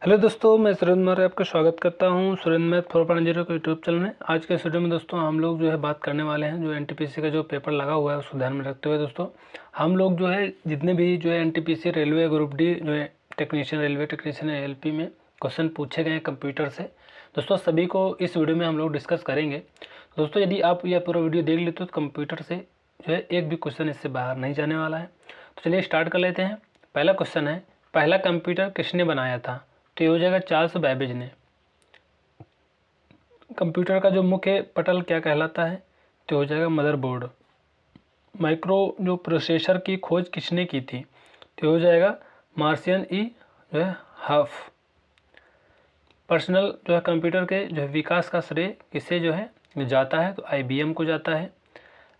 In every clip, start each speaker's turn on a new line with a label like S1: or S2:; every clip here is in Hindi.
S1: हेलो दोस्तों, मैं सुरेंद्र मौर्य आपका स्वागत करता हूं सुरेंद्र मैथ 4.0 के यूट्यूब चैनल में। आज के इस वीडियो में दोस्तों हम लोग जो है बात करने वाले हैं जो एनटीपीसी का जो पेपर लगा हुआ है उसको ध्यान में रखते हुए दोस्तों हम लोग जो है जितने भी जो है एनटीपीसी रेलवे ग्रुप डी जो है टेक्नीशियन रेलवे टेक्नीशियन एलपी में क्वेश्चन पूछे गए हैं कंप्यूटर से दोस्तों, सभी को इस वीडियो में हम लोग डिस्कस करेंगे। दोस्तों यदि आप यह पूरा वीडियो देख लेते हो तो कंप्यूटर से जो है एक भी क्वेश्चन इससे बाहर नहीं जाने वाला है। तो चलिए स्टार्ट कर लेते हैं। पहला क्वेश्चन है, पहला कंप्यूटर किसने बनाया था? तो ये हो जाएगा चार्ल्स बैबेज ने। कंप्यूटर का जो मुख्य पटल क्या कहलाता है? तो हो जाएगा मदरबोर्ड। माइक्रो जो प्रोसेसर की खोज किसने की थी? तो हो जाएगा मार्शियन ई जो है हफ। पर्सनल जो है कंप्यूटर के जो है विकास का श्रेय किसे जो है जाता है? तो IBM को जाता है।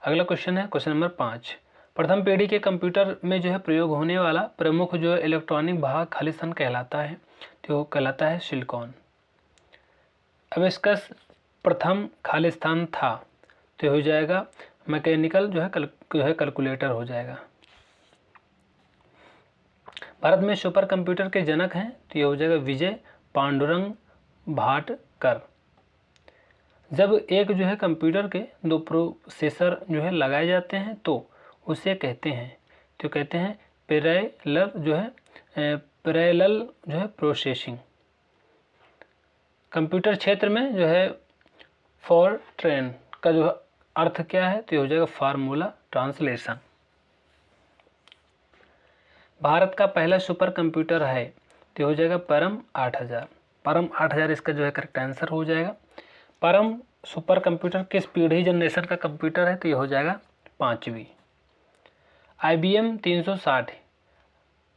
S1: अगला क्वेश्चन है क्वेश्चन नंबर 5, प्रथम पीढ़ी के कंप्यूटर में जो है प्रयोग होने वाला प्रमुख जो है इलेक्ट्रॉनिक भाग खालिस्तान कहलाता है? तो कहलाता है सिलिकॉन। अब इसका प्रथम खालिस्तान था तो हो जाएगा मैकेनिकल जो है कैलकुलेटर हो जाएगा। भारत में सुपर कंप्यूटर के जनक हैं तो ये हो जाएगा विजय पांडुरंग भाटकर। जब एक जो है कंप्यूटर के दो प्रोसेसर जो है लगाए जाते हैं तो उसे कहते हैं पैरेलल जो है प्रोसेसिंग। कंप्यूटर क्षेत्र में जो है फॉर ट्रेन का जो अर्थ क्या है? तो ये हो जाएगा फार्मूला ट्रांसलेशन। भारत का पहला सुपर कंप्यूटर है तो हो जाएगा परम 8000। परम 8000 इसका जो है करेक्ट आंसर हो जाएगा। परम सुपर कंप्यूटर किस पीढ़ी जनरेशन का कंप्यूटर है? तो ये हो जाएगा 5वीं। IBM 360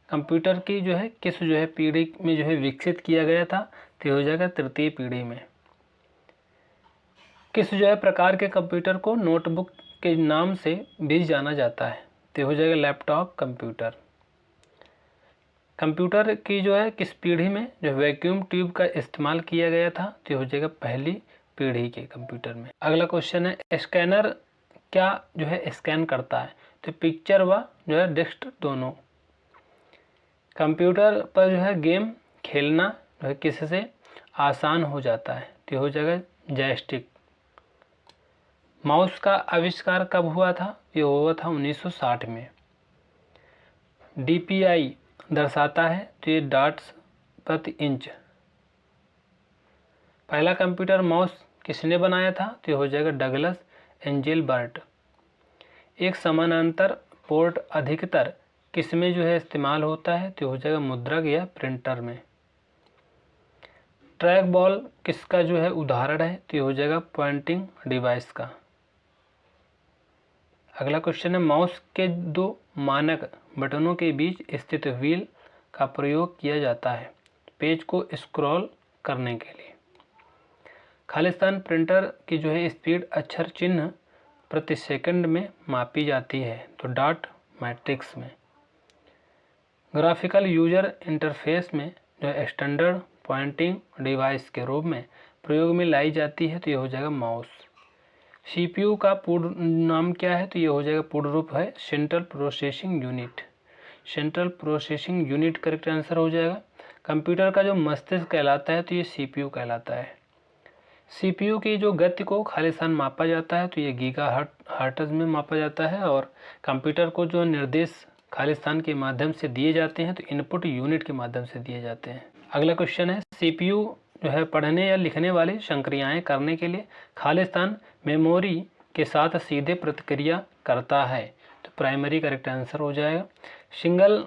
S1: कंप्यूटर की जो है किस जो है पीढ़ी में जो है विकसित किया गया था? तो ये हो जाएगा 3य पीढ़ी में। किस जो है प्रकार के कंप्यूटर को नोटबुक के नाम से भी जाना जाता है? तो हो जाएगा लैपटॉप कंप्यूटर। कंप्यूटर की जो है किस पीढ़ी में जो वैक्यूम ट्यूब का इस्तेमाल किया गया था? तो हो जाएगा पहली पीढ़ी के कंप्यूटर में। अगला क्वेश्चन है, स्कैनर क्या जो है स्कैन करता है? तो पिक्चर व जो है टेक्स्ट दोनों। कंप्यूटर पर जो है गेम खेलना जो है किससे आसान हो जाता है? तो हो जाएगा जॉयस्टिक। माउस का आविष्कार कब हुआ था? ये हुआ था 1960 में। DPI दर्शाता है तो ये डॉट्स प्रति इंच। पहला कंप्यूटर माउस किसने बनाया था? तो ये हो जाएगा डगलस एंजेलबर्ट। एक समानांतर पोर्ट अधिकतर किसमें जो है इस्तेमाल होता है? तो हो जाएगा मुद्रक या प्रिंटर में। ट्रैक बॉल किसका जो है उदाहरण है? तो ये हो जाएगा पॉइंटिंग डिवाइस का। अगला क्वेश्चन है, माउस के दो मानक बटनों के बीच स्थित व्हील का प्रयोग किया जाता है पेज को स्क्रॉल करने के लिए। खालिस्तान प्रिंटर की जो है स्पीड अक्षर चिन्ह प्रति सेकंड में मापी जाती है तो डॉट मैट्रिक्स में। ग्राफिकल यूजर इंटरफेस में जो है स्टैंडर्ड पॉइंटिंग डिवाइस के रूप में प्रयोग में लाई जाती है तो ये हो जाएगा माउस। CPU का पूर्ण नाम क्या है? तो ये हो जाएगा पूर्ण रूप है central processing unit. Central processing unit correct answer हो जाएगा। कंप्यूटर का जो मस्तिष्क कहलाता है तो ये CPU कहलाता है। CPU की जो गति को खालिस्तान मापा जाता है तो ये गीगाहर्ट्ज में मापा जाता है और कंप्यूटर को जो निर्देश खालिस्तान के माध्यम से दिए जाते हैं तो इनपुट यूनिट के माध्यम से दिए जाते हैं। अगला क्वेश्चन है, CPU जो है पढ़ने या लिखने वाली संक्रियाएं करने के लिए खालिस्तान मेमोरी के साथ सीधे प्रतिक्रिया करता है तो प्राइमरी करेक्ट आंसर हो जाएगा। सिंगल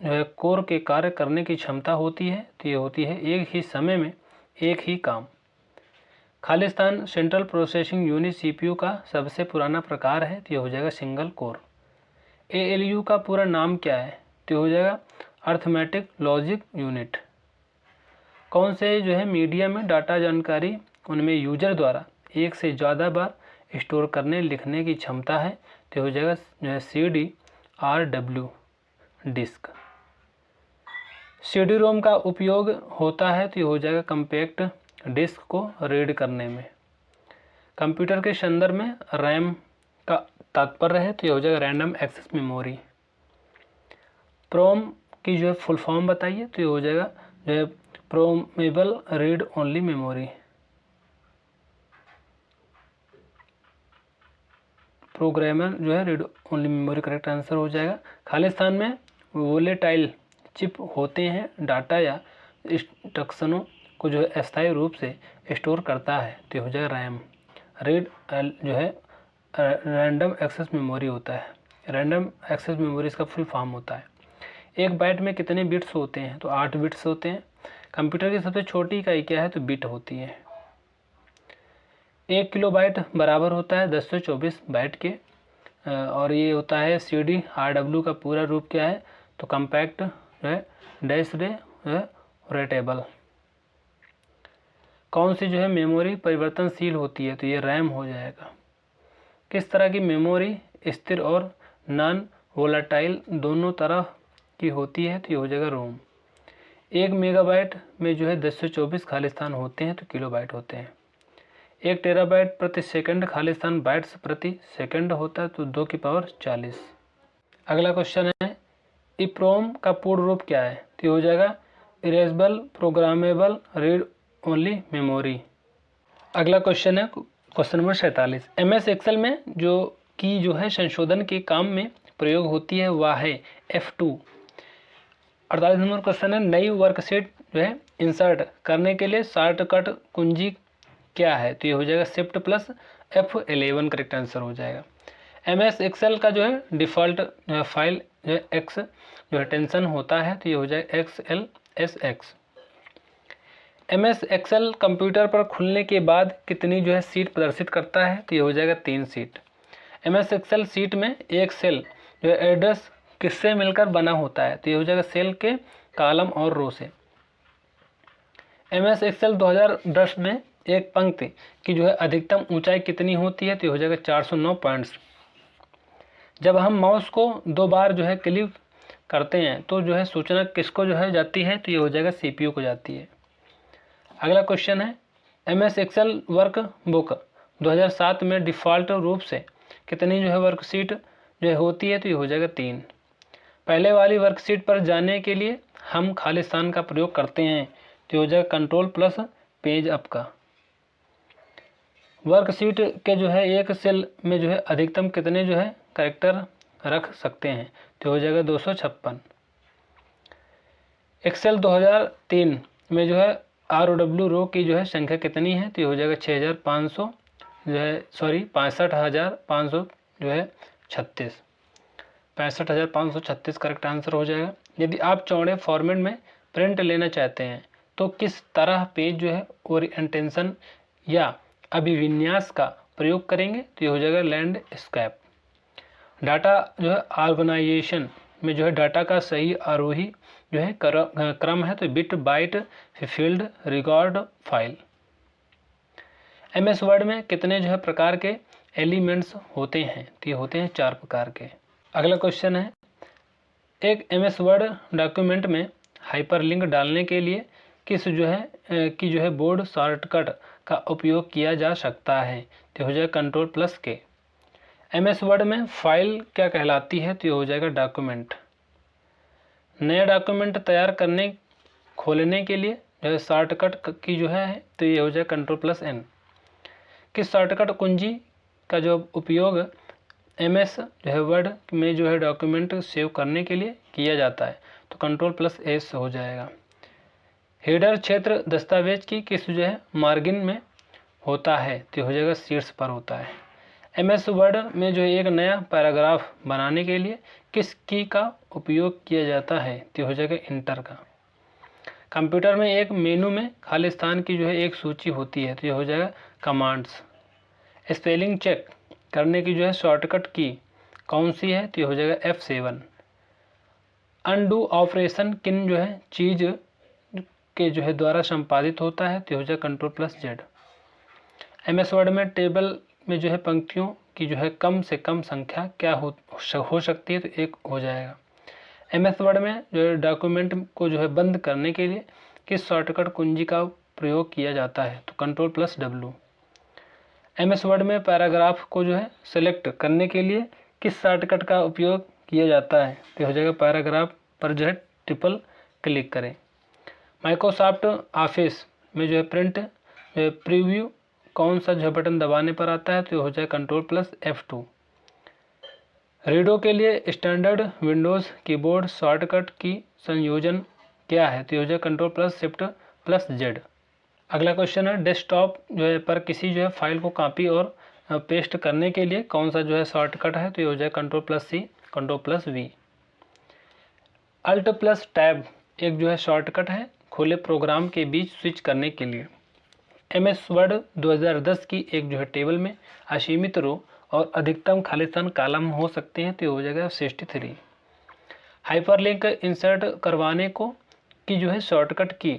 S1: जो है कोर के कार्य करने की क्षमता होती है तो ये होती है एक ही समय में एक ही काम। Khalistan central processing unit CPU का सबसे पुराना प्रकार है तो ये हो जाएगा सिंगल कोर। ALU का पूरा नाम क्या है? तो हो जाएगा अर्थमेटिक लॉजिक यूनिट। कौन से जो है मीडिया में डाटा जानकारी उनमें यूजर द्वारा एक से ज़्यादा बार स्टोर करने लिखने की क्षमता है तो हो जाएगा जो है CD-RW डिस्क। CD-ROM का उपयोग होता है तो ये हो जाएगा कम्पैक्ट डिस्क को रीड करने में। कंप्यूटर के संदर्भ में रैम का तात्पर्य है तो ये हो जाएगा रैंडम एक्सेस मेमोरी। प्रोम की जो है फुल फॉर्म बताइए तो ये हो जाएगा जो है programmable read only memory, programmer जो है read only memory correct answer हो जाएगा। खाली स्थान में वोलेटाइल चिप होते हैं, डाटा या इंस्ट्रक्शनों को जो है अस्थायी रूप से स्टोर करता है, तो हो जाएगा रैम। रीड जो है रैंडम एक्सेस मेमोरी होता है, रैंडम एक्सेस मेमोरी इसका फुल फॉर्म होता है। एक बाइट में कितने बिट्स होते हैं, तो 8 बिट्स होते हैं। कंप्यूटर की सबसे छोटी इकाई क्या है, तो बिट होती है। 1 किलोबाइट बराबर होता है 10 से 24 बाइट के, और ये होता है CD RW का पूरा रूप क्या है, तो कम्पैक्ट जो है डैश्ड रेटेबल। कौन सी जो है मेमोरी परिवर्तनशील होती है, तो ये रैम हो जाएगा। किस तरह की मेमोरी स्थिर और नॉन वोलाटाइल दोनों तरह की होती है, तो ये हो जाएगा रोम। 1 मेगाबाइट में जो है 10 से 24 खाली स्थान होते हैं, तो किलोबाइट होते हैं। 1 टेराबाइट प्रति सेकंड खाली स्थान बाइट्स प्रति सेकंड होता है, तो 2 की पावर 40। अगला क्वेश्चन है ईप्रोम का पूर्ण रूप क्या है, तो ये हो जाएगा erasable programmable read only memory. अगला क्वेश्चन है क्वेश्चन नंबर 47। MS एक्सेल में जो है संशोधन के काम में प्रयोग होती है वह है F2। 48 नंबर क्वेश्चन है नई वर्कशीट जो है इंसर्ट करने के लिए शॉर्टकट कुंजी क्या है, तो ये हो जाएगा shift plus F11 correct answer हो जाएगा। MS एक्सेल का जो है डिफ़ॉल्ट फाइल जो है एक्स जो है टेंशन होता है, तो ये हो जाएगा XLSX। MS एक्सेल कंप्यूटर पर खुलने के बाद कितनी जो है सीट प्रदर्शित करता है, तो ये हो जाएगा 3 सीट। MS एक्सेल सीट में एक सेल जो है एड्रेस किससे मिलकर बना होता है, तो ये हो जाएगा सेल के कॉलम और रो से। MS एक्सेल 2010 में एक पंक्ति की जो है अधिकतम ऊंचाई कितनी होती है, तो ये हो जाएगा 409 पॉइंट्स। जब हम माउस को 2 बार जो है क्लिक करते हैं तो जो है सूचना किसको जो है जाती है, तो ये हो जाएगा CPU को जाती है। अगला क्वेश्चन है MS एक्सेल वर्क बुक 2007 में डिफ़ॉल्ट रूप से कितनी जो है वर्कशीट जो है होती है, तो ये हो जाएगा 3। पहले वाली वर्कशीट पर जाने के लिए हम खाली स्थान का प्रयोग करते हैं, तो हो जाएगा कंट्रोल प्लस पेज अप का। वर्कशीट के जो है एक सेल में जो है अधिकतम कितने जो है कैरेक्टर रख सकते हैं, तो हो जाएगा 256। एक्सेल 2003 में जो है ROW रो की जो है संख्या कितनी है, तो ये हो जाएगा 6500 जो है 65,500 जो है 36, 65,536 करेक्ट आंसर हो जाएगा। यदि आप चौड़े फॉर्मेट में प्रिंट लेना चाहते हैं तो किस तरह पेज जो है ओरिएंटेशन या अभिविन्यास का प्रयोग करेंगे, तो ये हो जाएगा लैंडस्केप। डाटा जो है ऑर्गेनाइजेशन में जो है डाटा का सही आरोही जो है क्रम है, तो bit byte field record file. MS word में कितने जो है प्रकार के एलिमेंट्स होते हैं, तो ये होते हैं 4 प्रकार के। अगला क्वेश्चन है एक MS वर्ड डॉक्यूमेंट में हाइपरलिंक डालने के लिए किस जो है बोर्ड शॉर्टकट का उपयोग किया जा सकता है, तो हो जाएगा कंट्रोल प्लस के। MS वर्ड में फाइल क्या कहलाती है, तो ये हो जाएगा डॉक्यूमेंट। नया डॉक्यूमेंट तैयार करने खोलने के लिए जो है शॉर्टकट की जो है तो ये हो जाएगा कंट्रोल प्लस N। किस शॉर्टकट कुंजी का जो उपयोग MS जो है वर्ड में जो है डॉक्यूमेंट सेव करने के लिए किया जाता है, तो कंट्रोल प्लस S हो जाएगा। हेडर क्षेत्र दस्तावेज की किस जो है मार्जिन में होता है, तो हो जाएगा शीर्ष पर होता है। MS वर्ड में जो एक नया पैराग्राफ बनाने के लिए किस की का उपयोग किया जाता है, तो हो जाएगा इंटर का। कंप्यूटर में एक मेनू में खाली स्थान की जो है एक सूची होती है, तो ये हो जाएगा कमांड्स। स्पेलिंग चेक करने की जो है शॉर्टकट की कौन सी है, तो ये हो जाएगा F7। अनडू ऑपरेशन किन जो है चीज़ के जो है द्वारा संपादित होता है, तो हो जाएगा control plus Z। MS word में टेबल में जो है पंक्तियों की जो है कम से कम संख्या क्या हो सकती है, तो 1 हो जाएगा। MS वर्ड में जो है डॉक्यूमेंट को जो है बंद करने के लिए किस शॉर्टकट कुंजी का प्रयोग किया जाता है, तो control plus W। MS word में पैराग्राफ को जो है सेलेक्ट करने के लिए किस शॉर्टकट का उपयोग किया जाता है, तो हो जाएगा पैराग्राफ पर जो है ट्रिपल क्लिक करें। माइक्रोसॉफ्ट ऑफिस में जो है प्रिंट प्रीव्यू कौन सा जो है बटन दबाने पर आता है, तो ये हो जाए Ctrl+F2। रीडो के लिए स्टैंडर्ड विंडोज़ कीबोर्ड शॉर्टकट की संयोजन क्या है, तो ये हो जाए Ctrl+Shift+Z। अगला क्वेश्चन है डेस्कटॉप जो है पर किसी जो है फाइल को कॉपी और पेस्ट करने के लिए कौन सा जो है शॉर्टकट है, तो ये हो जाए Ctrl+C Ctrl+V। Alt+Tab एक जो है शॉर्टकट है खुले प्रोग्राम के बीच स्विच करने के लिए। MS वर्ड 2010 की एक जो है टेबल में असीमित रो और अधिकतम खाली स्थान कॉलम हो सकते हैं, तो ये हो जाएगा 63। हाइपरलिंक इंसर्ट करवाने को की जो है शॉर्टकट की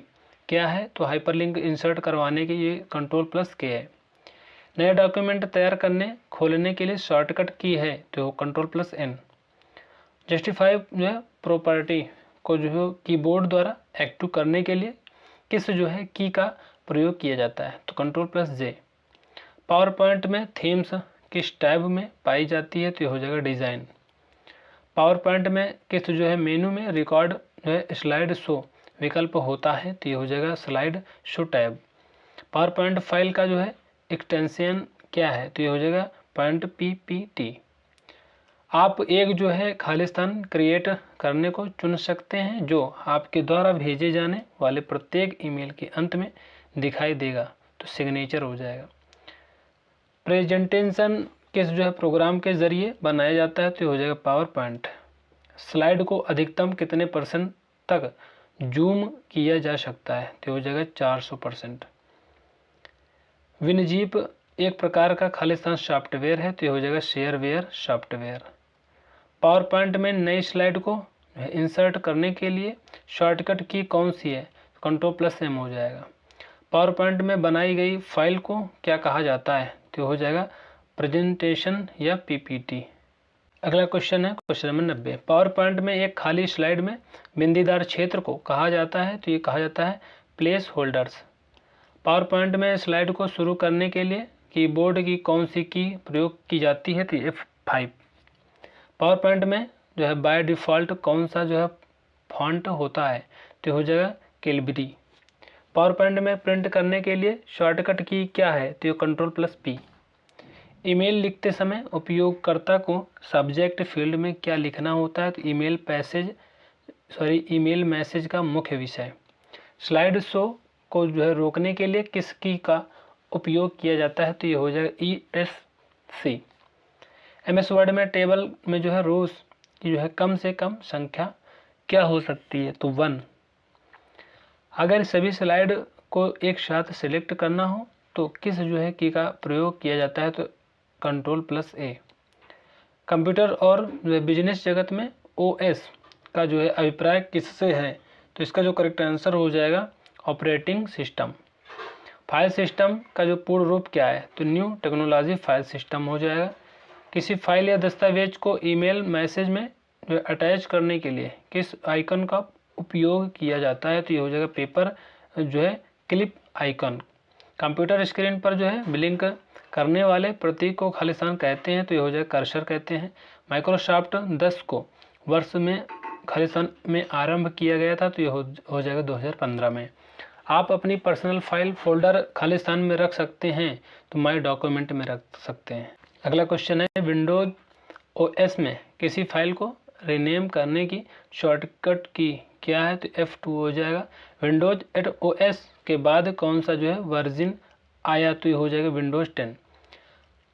S1: क्या है, तो हाइपरलिंक इंसर्ट करवाने के ये Ctrl+K है। नया डॉक्यूमेंट तैयार करने खोलने के लिए शॉर्टकट की है, तो Ctrl+N। जस्टिफाई जो है प्रॉपर्टी को जो है कीबोर्ड द्वारा एक्टिव करने के लिए किस जो है की का प्रयोग किया जाता है, तो Ctrl+J। पावर पॉइंट में थीम्स किस टैब में पाई जाती है, तो ये हो जाएगा डिज़ाइन। पावर पॉइंट में किस जो है मेनू में रिकॉर्ड जो है स्लाइड शो विकल्प होता है, तो ये हो जाएगा slide show tab. Power point file का जो है एक्सटेंशन क्या है, तो ये हो जाएगा .ppt। आप एक जो है खाली स्थान क्रिएट करने को चुन सकते हैं जो आपके द्वारा भेजे जाने वाले प्रत्येक ईमेल के अंत में दिखाई देगा, तो सिग्नेचर हो जाएगा। प्रेजेंटेशन किस जो है प्रोग्राम के ज़रिए बनाया जाता है, तो ये हो जाएगा पावर पॉइंट। स्लाइड को अधिकतम कितने % तक जूम किया जा सकता है, तो हो जाएगा 400%। विनजीप एक प्रकार का खाली स्थान सॉफ्टवेयर है, तो ये हो जाएगा शेयरवेयर सॉफ्टवेयर। पावर पॉइंट में नई स्लाइड को इंसर्ट करने के लिए शॉर्टकट की कौन सी है, Ctrl+M हो जाएगा। पावर पॉइंट में बनाई गई फाइल को क्या कहा जाता है, तो हो जाएगा प्रेजेंटेशन या PPT। अगला क्वेश्चन है क्वेश्चन नंबर 90। पावर पॉइंट में एक खाली स्लाइड में बिंदीदार क्षेत्र को कहा जाता है, तो ये कहा जाता है प्लेस होल्डर्स। पावर पॉइंट में स्लाइड को शुरू करने के लिए कीबोर्ड की कौन सी की प्रयोग की जाती है, तो F5। पावर पॉइंट में जो है बाय डिफ़ॉल्ट कौन सा जो है फॉन्ट होता है, तो हो जाएगा कैलबरी। पावर पॉइंट में प्रिंट करने के लिए शॉर्टकट की क्या है, तो Ctrl+P। ईमेल लिखते समय उपयोगकर्ता को सब्जेक्ट फील्ड में क्या लिखना होता है, तो ईमेल मैसेज का मुख्य विषय। स्लाइड शो को जो है रोकने के लिए किस की का उपयोग किया जाता है, तो ये हो जाएगा ESC। MS वर्ड में टेबल में जो है रोज की जो है कम से कम संख्या क्या हो सकती है, तो 1। अगर सभी स्लाइड को एक साथ सिलेक्ट करना हो तो किस जो है की का प्रयोग किया जाता है, तो Ctrl+A। कंप्यूटर और जो है बिजनेस जगत में OS का जो है अभिप्राय किससे है, तो इसका जो करेक्ट आंसर हो जाएगा ऑपरेटिंग सिस्टम। फाइल सिस्टम का जो पूर्ण रूप क्या है, तो न्यू टेक्नोलॉजी फाइल सिस्टम हो जाएगा। किसी फाइल या दस्तावेज को ईमेल मैसेज में जो अटैच करने के लिए किस आइकन का उपयोग किया जाता है, तो ये हो जाएगा पेपर जो है क्लिप आइकन। कंप्यूटर स्क्रीन पर जो है ब्लिंक करने वाले प्रतीक को खाली स्थान कहते हैं, तो ये हो जाएगा कर्सर कहते हैं। माइक्रोसॉफ्ट 10 को वर्ष में खाली स्थान में आरंभ किया गया था, तो ये हो जाएगा 2015 में। आप अपनी पर्सनल फाइल फोल्डर खाली स्थान में रख सकते हैं, तो माई डॉक्यूमेंट में रख सकते हैं। अगला क्वेश्चन है विंडोज OS में किसी फाइल को रीनेम करने की शॉर्टकट की क्या है, तो F2 हो जाएगा। विंडोज 8 OS के बाद कौन सा जो है वर्जन आया, तो ये हो जाएगा विंडोज 10।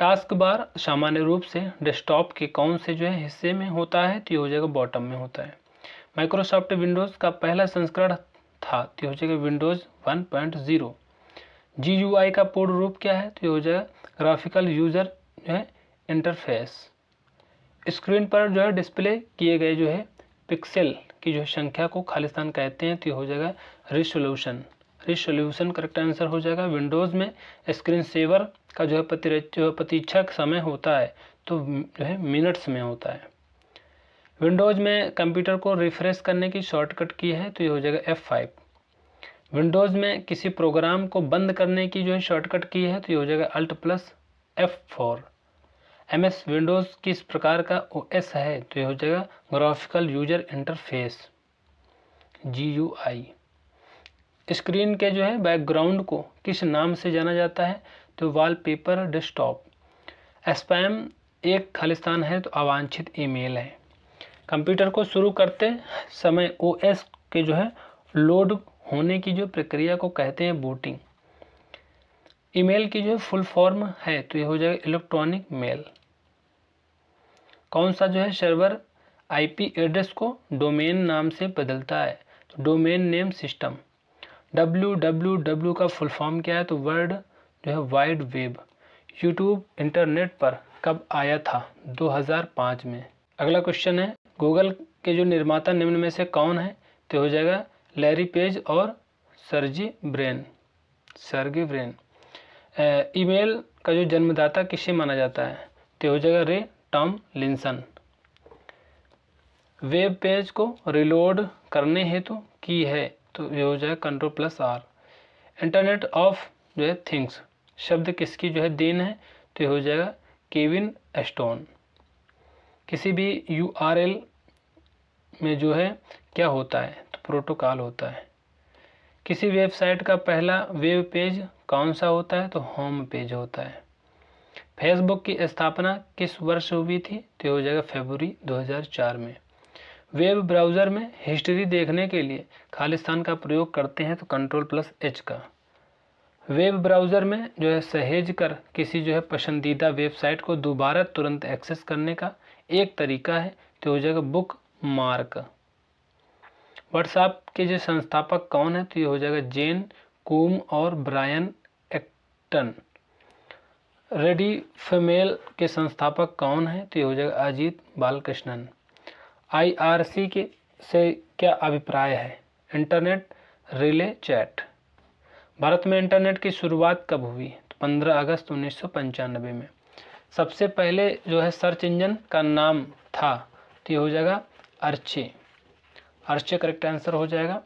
S1: टास्क बार सामान्य रूप से डेस्कटॉप के कौन से जो है हिस्से में होता है, तो ये हो जाएगा बॉटम में होता है। माइक्रोसॉफ्ट विंडोज़ का पहला संस्करण था, तो ये हो जाएगा विंडोज़ 1.0। GUI का पूर्ण रूप क्या है, तो ये हो जाएगा ग्राफिकल यूजर जो है इंटरफेस। स्क्रीन पर जो है डिस्प्ले किए गए जो है पिक्सल की जो संख्या को खाली स्थान कहते हैं, तो ये हो जाएगा रिसोल्यूशन करेक्ट आंसर हो जाएगा। विंडोज़ में स्क्रीन सेवर का जो है प्रतीक्षा समय होता है, तो जो है मिनट्स में होता है। विंडोज़ में कंप्यूटर को रिफ्रेश करने की शॉर्टकट की है, तो ये हो जाएगा F5। विंडोज़ में किसी प्रोग्राम को बंद करने की जो है शॉर्टकट की है, तो ये हो जाएगा Alt+F4। MS विंडोज़ किस प्रकार का OS है, तो ये हो जाएगा graphical user interface GUI। Screen के जो है बैकग्राउंड को किस नाम से जाना जाता है? तो वॉलपेपर डेस्कटॉप। स्पैम एक खालिस्तान है तो अवांछित ईमेल है। कंप्यूटर को शुरू करते समय ओएस के जो है लोड होने की जो प्रक्रिया को कहते हैं बूटिंग। ईमेल की जो है फुल फॉर्म है तो ये हो जाएगा इलेक्ट्रॉनिक मेल। कौन सा जो है सर्वर आईपी एड्रेस को डोमेन नाम से बदलता है? तो डोमेन नेम सिस्टम। www का फुल फॉर्म क्या है? तो वर्ल्ड जो है वाइड वेब। यूट्यूब इंटरनेट पर कब आया था? 2005 में। अगला क्वेश्चन है गूगल के जो निर्माता निम्न में से कौन है? तो हो जाएगा लैरी पेज और सर्जी ब्रेन। ईमेल का जो जन्मदाता किसे माना जाता है? तो हो जाएगा रे टॉमलिंसन। वेब पेज को रिलोड करने हेतु की है तो ये हो जाएगा Ctrl+R। इंटरनेट ऑफ जो है थिंग्स शब्द किसकी जो है देन है? तो ये हो जाएगा केविन स्टोन। किसी भी URL में जो है क्या होता है? तो प्रोटोकॉल होता है। किसी वेबसाइट का पहला वेब पेज कौन सा होता है? तो होम पेज होता है। फेसबुक की स्थापना किस वर्ष हुई थी? तो हो जाएगा फरवरी 2004 में। वेब ब्राउज़र में हिस्ट्री देखने के लिए खालिस्तान का प्रयोग करते हैं तो Ctrl+H का। वेब ब्राउज़र में जो है सहेज कर किसी जो है पसंदीदा वेबसाइट को दोबारा तुरंत एक्सेस करने का एक तरीका है तो हो जाएगा बुक मार्क। व्हाट्सएप के जो संस्थापक कौन है? तो ये हो जाएगा जेन कूम और ब्रायन एक्टन। रेडी फीमेल के संस्थापक कौन है? तो ये हो जाएगा अजीत बालकृष्णन। IRC के से क्या अभिप्राय है? Internet relay chat. भारत में इंटरनेट की शुरुआत कब हुई? तो 15 अगस्त 1995 में। सबसे पहले जो है सर्च इंजन का नाम था तो ये हो जाएगा अर्चे। अर्चे करेक्ट आंसर हो जाएगा।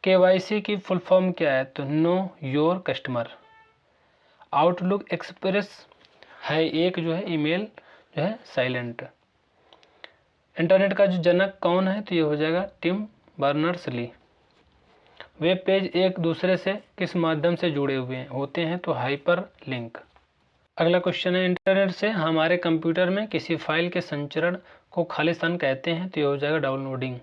S1: KYC की फुल फॉर्म क्या है? तो know your customer. Outlook express है एक जो है ईमेल जो है साइलेंट। इंटरनेट का जो जनक कौन है? तो ये हो जाएगा टिम बर्नर्स-ली। वेब पेज एक दूसरे से किस माध्यम से जुड़े हुए होते हैं? तो हाइपर लिंक। अगला क्वेश्चन है इंटरनेट से हमारे कंप्यूटर में किसी फाइल के संचरण को खालिस्तान कहते हैं तो ये हो जाएगा डाउनलोडिंग।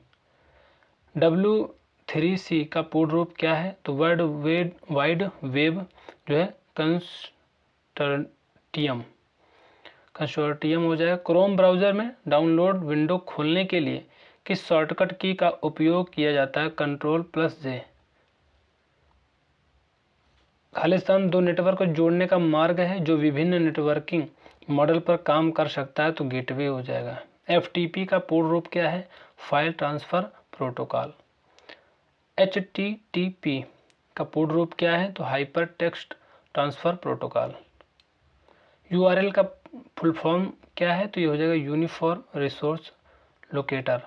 S1: W3C का पूर्ण रूप क्या है? तो वर्ल्ड वाइड वेब जो है कंसोर्टियम हो जाएगा। क्रोम ब्राउज़र में डाउनलोड विंडो खोलने के लिए किस शॉर्टकट की का उपयोग किया जाता है? Ctrl+J। खालिस्तान दो नेटवर्क को जोड़ने का मार्ग है जो विभिन्न नेटवर्किंग मॉडल पर काम कर सकता है तो गेटवे हो जाएगा। FTP का पूर्ण रूप क्या है? File transfer protocol. HTTP का पूर्ण रूप क्या है? तो hyper text transfer protocol. URL का फुल फॉर्म क्या है? तो ये हो जाएगा यूनिफॉर्म रिसोर्स लोकेटर।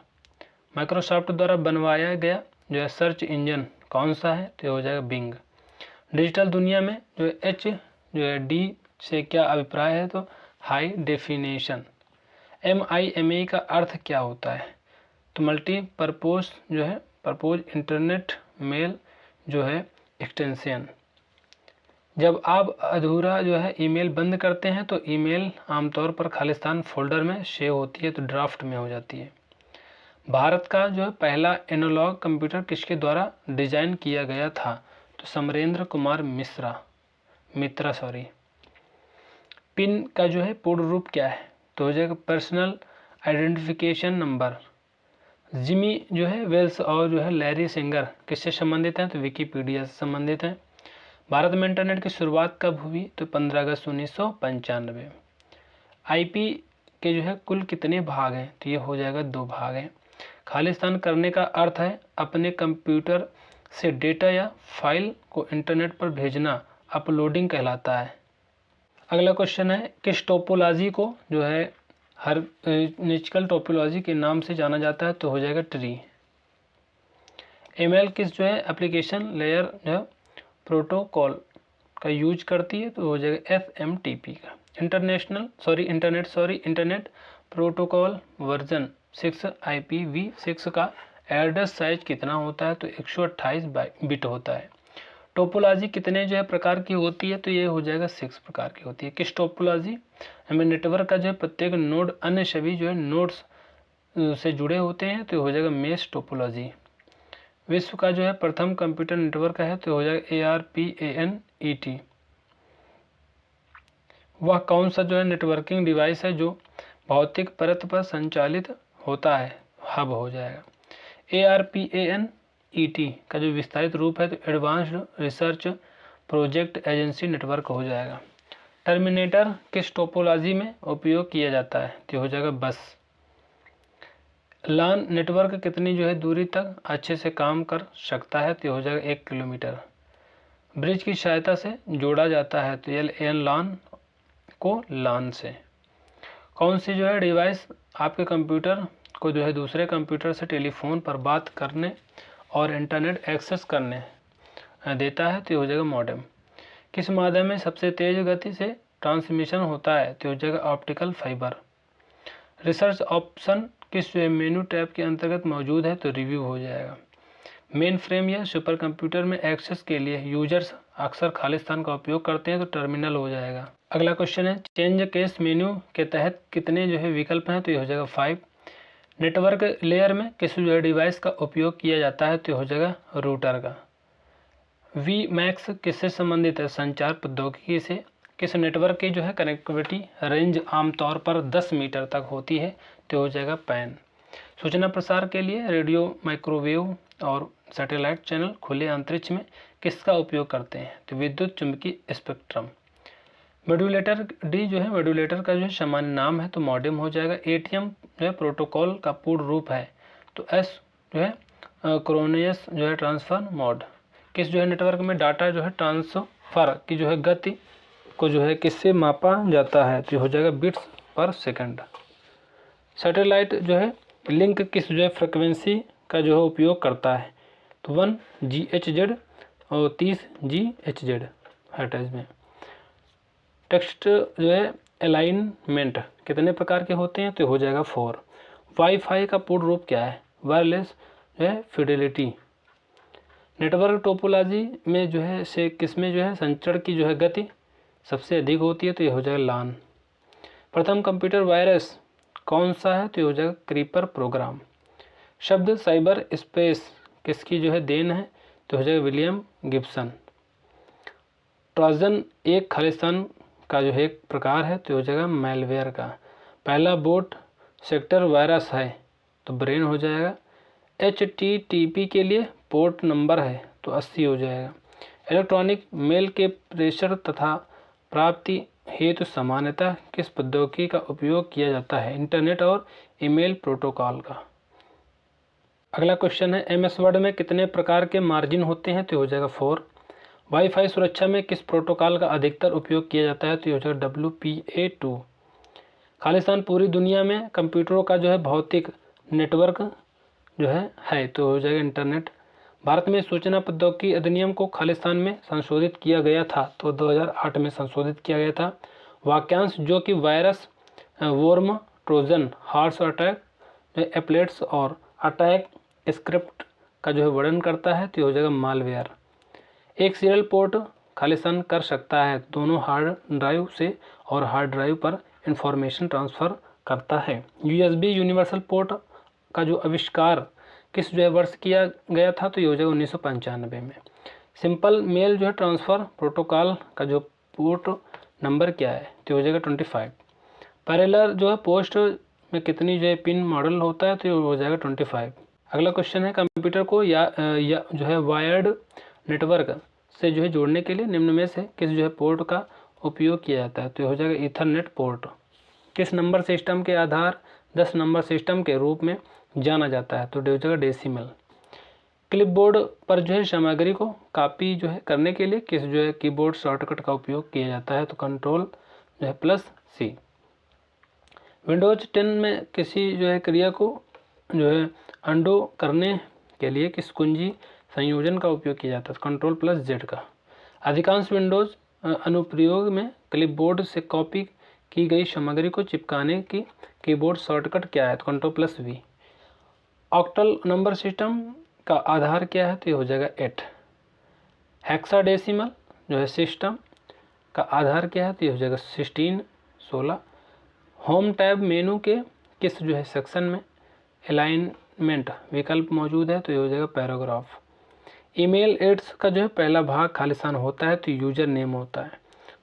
S1: माइक्रोसॉफ्ट द्वारा बनवाया गया जो है सर्च इंजन कौन सा है? तो ये हो जाएगा बिंग। डिजिटल दुनिया में जो है D से क्या अभिप्राय है? तो हाई डेफिनेशन। MIME का अर्थ क्या होता है? तो मल्टीपर्पोज जो है पर्पोज इंटरनेट मेल जो है एक्सटेंशन। जब आप अधूरा जो है ईमेल बंद करते हैं तो ईमेल आमतौर पर खालिस्तान फोल्डर में सेव होती है तो ड्राफ्ट में हो जाती है। भारत का जो है पहला एनालॉग कंप्यूटर किसके द्वारा डिजाइन किया गया था? तो समरेंद्र कुमार मित्रा। पिन का जो है पूर्ण रूप क्या है? तो हो जाएगा पर्सनल आइडेंटिफिकेशन नंबर। जिमी जो है वेल्स और जो है लैरी सिंगर किससे संबंधित हैं? तो विकीपीडिया से संबंधित हैं। भारत में इंटरनेट की शुरुआत कब हुई? तो 15 अगस्त 1995। IP के जो है कुल कितने भाग हैं? तो ये हो जाएगा 2 भाग हैं। खालिस्तान करने का अर्थ है अपने कंप्यूटर से डेटा या फाइल को इंटरनेट पर भेजना अपलोडिंग कहलाता है। अगला क्वेश्चन है किस टोपोलॉजी को जो है हर्मेटिकल टोपोलॉजी के नाम से जाना जाता है? तो हो जाएगा ट्री। ईमेल किस जो है एप्लीकेशन लेयर जो है प्रोटोकॉल का यूज करती है? तो हो जाएगा FMTP का। इंटरनेट प्रोटोकॉल वर्जन 6 IPv6 का एड्रेस साइज कितना होता है, तो 128 बिट होता है। टोपोलॉजी कितने जो है प्रकार की होती है, तो ये हो जाएगा 6 प्रकार की होती है। किस टोपोलॉजी हमें नेटवर्क का जो है प्रत्येक नोड अन्य सभी जो है नोड्स से जुड़े होते हैं, तो हो जाएगा मेश टोपोलॉजी। विश्व का जो है प्रथम कंप्यूटर नेटवर्क है, तो हो जाएगा ARPANET। वह कौन सा जो है नेटवर्किंग डिवाइस है जो भौतिक परत पर संचालित होता है, हब हो जाएगा। ARPANET का जो विस्तारित रूप है तो advanced research project agency network हो जाएगा। टर्मिनेटर किस टोपोलॉजी में उपयोग किया जाता है, तो हो जाएगा बस। लान नेटवर्क कितनी जो है दूरी तक अच्छे से काम कर सकता है, तो हो जाएगा 1 किलोमीटर। ब्रिज की सहायता से जोड़ा जाता है, तो LAN को LAN से। कौन सी जो है डिवाइस आपके कंप्यूटर को जो है दूसरे कंप्यूटर से टेलीफोन पर बात करने और इंटरनेट एक्सेस करने देता है, तो हो जाएगा मॉडेम। किस माध्यम में सबसे तेज गति से ट्रांसमिशन होता है, तो हो जाएगा ऑप्टिकल फाइबर। रिसर्च ऑप्शन किस मेनू टैब के अंतर्गत मौजूद है, तो रिव्यू हो जाएगा। मेन फ्रेम या सुपर कंप्यूटर में एक्सेस के लिए यूजर्स अक्सर खाली स्थान का उपयोग करते हैं, तो टर्मिनल हो जाएगा। अगला क्वेश्चन है चेंज केस मेन्यू के तहत कितने जो है विकल्प हैं, तो ये हो जाएगा 5। नेटवर्क लेयर में किस जो है डिवाइस का उपयोग किया जाता है, तो हो जाएगा रूटर का। Vmax किससे संबंधित है, संचार प्रौद्योगिकी से। किस नेटवर्क की जो है कनेक्टिविटी रेंज आमतौर पर 10 मीटर तक होती है, तो हो जाएगा पैन। सूचना प्रसार के लिए रेडियो, माइक्रोवेव और सैटेलाइट चैनल खुले अंतरिक्ष में किसका उपयोग करते हैं, तो विद्युत चुंबकीय स्पेक्ट्रम। मॉड्यूलेटर डी जो है मॉड्यूलेटर का जो है सामान्य नाम है, तो मॉडेम हो जाएगा। ATM जो है प्रोटोकॉल का पूर्ण रूप है, तो S जो है क्रोनियस जो है ट्रांसफर मोड। किस जो है नेटवर्क में डाटा जो है ट्रांसफर की जो है गति को जो है किससे मापा जाता है, तो हो जाएगा बिट्स पर सेकंड। सैटेलाइट जो है लिंक किस जो है फ्रिक्वेंसी का जो है उपयोग करता है, तो 1 GHz और 30 GHz हर्ट्ज में। टेक्स्ट जो है अलाइनमेंट कितने प्रकार के होते हैं, तो हो जाएगा 4। वाईफाई का पूर्ण रूप क्या है, वायरलेस जो है फिडेलिटी। नेटवर्क टोपोलॉजी में जो है से किसमें जो है संचरण की जो है गति सबसे अधिक होती है, तो ये हो जाएगा LAN। प्रथम कंप्यूटर वायरस कौन सा है, तो ये हो जाएगा क्रीपर प्रोग्राम। शब्द साइबर स्पेस किसकी जो है देन है, तो हो जाएगा विलियम गिब्सन। ट्रोजन एक खालिस्तान का जो है एक प्रकार है, तो हो जाएगा मैलवेयर का। पहला बोट सेक्टर वायरस है, तो ब्रेन हो जाएगा। HTTP के लिए पोर्ट नंबर है, तो 80 हो जाएगा। इलेक्ट्रॉनिक मेल के प्रेषण तथा प्राप्ति हेतु सामान्यतः किस प्रौद्योगिकी का उपयोग किया जाता है, इंटरनेट और ईमेल प्रोटोकॉल का। अगला क्वेश्चन है MS वर्ड में कितने प्रकार के मार्जिन होते हैं, तो हो जाएगा 4। वाईफाई सुरक्षा में किस प्रोटोकॉल का अधिकतर उपयोग किया जाता है, तो हो जाएगा WPA2। खालिस्तान पूरी दुनिया में कंप्यूटरों का जो है भौतिक नेटवर्क जो है तो हो जाएगा इंटरनेट। भारत में सूचना प्रौद्योगिकी अधिनियम को खालिस्तान में संशोधित किया गया था, तो 2008 में संशोधित किया गया था। वाक्यांश जो कि virus, worm, Trojan, horse attack, applets और अटैक स्क्रिप्ट का जो है वर्णन करता है, तो हो जाएगा मालवेयर। एक सीरियल पोर्ट खालिस्तान कर सकता है, दोनों हार्ड ड्राइव से और हार्ड ड्राइव पर इंफॉर्मेशन ट्रांसफ़र करता है। USB यूनिवर्सल पोर्ट का जो आविष्कार किस जो है वर्ष किया गया था, तो ये हो जाएगा 1995 में। सिंपल मेल जो है ट्रांसफ़र प्रोटोकॉल का जो पोर्ट नंबर क्या है, तो हो जाएगा 25। पैरेलल जो है पोस्ट में कितनी जो है पिन मॉडल होता है, तो ये हो जाएगा 25। अगला क्वेश्चन है कंप्यूटर को या जो है वायर्ड नेटवर्क से जो है जोड़ने के लिए निम्न में से किस जो है पोर्ट का उपयोग किया जाता है, तो हो जाएगा ईथरनेट पोर्ट। किस नंबर सिस्टम के आधार 10 नंबर सिस्टम के रूप में जाना जाता है, तो हो जाएगा डेसिमल। क्लिपबोर्ड पर जो है सामग्री को कॉपी जो है करने के लिए किस जो है कीबोर्ड शॉर्टकट का उपयोग किया जाता है, तो कंट्रोल जो है +C। विंडोज 10 में किसी जो है क्रिया को जो है अंडो करने के लिए किस कुंजी संयोजन का उपयोग किया जाता है, कंट्रोल +Z का। अधिकांश विंडोज अनुप्रयोग में क्लिपबोर्ड से कॉपी की गई सामग्री को चिपकाने की कीबोर्ड शॉर्टकट क्या है, तो control +V। Octal number system का आधार क्या है, तो ये हो जाएगा 8। हेक्साडेसिमल जो है सिस्टम का आधार क्या है, तो ये हो जाएगा 16। होम टैब मेनू के किस जो है सेक्शन में अलाइनमेंट विकल्प मौजूद है, तो ये हो जाएगा पैराग्राफ। ईमेल एड्स का जो है पहला भाग खालिस्तान होता है, तो यूजर नेम होता है।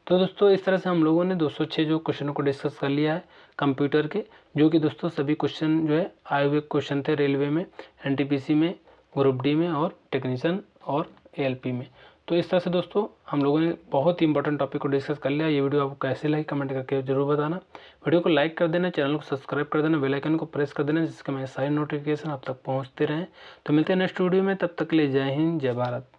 S1: तो दोस्तों इस तरह से हम लोगों ने 206 जो क्वेश्चनों को डिस्कस कर लिया है कंप्यूटर के, जो कि दोस्तों सभी क्वेश्चन जो है आए हुए क्वेश्चन थे रेलवे में, एनटीपीसी में, ग्रुप डी में और टेक्नीशियन और एएलपी में। तो इस तरह से दोस्तों हम लोगों ने बहुत ही इंपॉर्टेंट टॉपिक को डिस्कस कर लिया। ये वीडियो आपको कैसे लगी कमेंट करके जरूर बताना। वीडियो को लाइक कर देना, चैनल को सब्सक्राइब कर देना, बेल आइकन को प्रेस कर देना, जिससे मेरे सारे नोटिफिकेशन आप तक पहुँचते रहें। तो मिलते हैं नेक्स्ट वीडियो में, तब तक के लिए जय हिंद, जय भारत।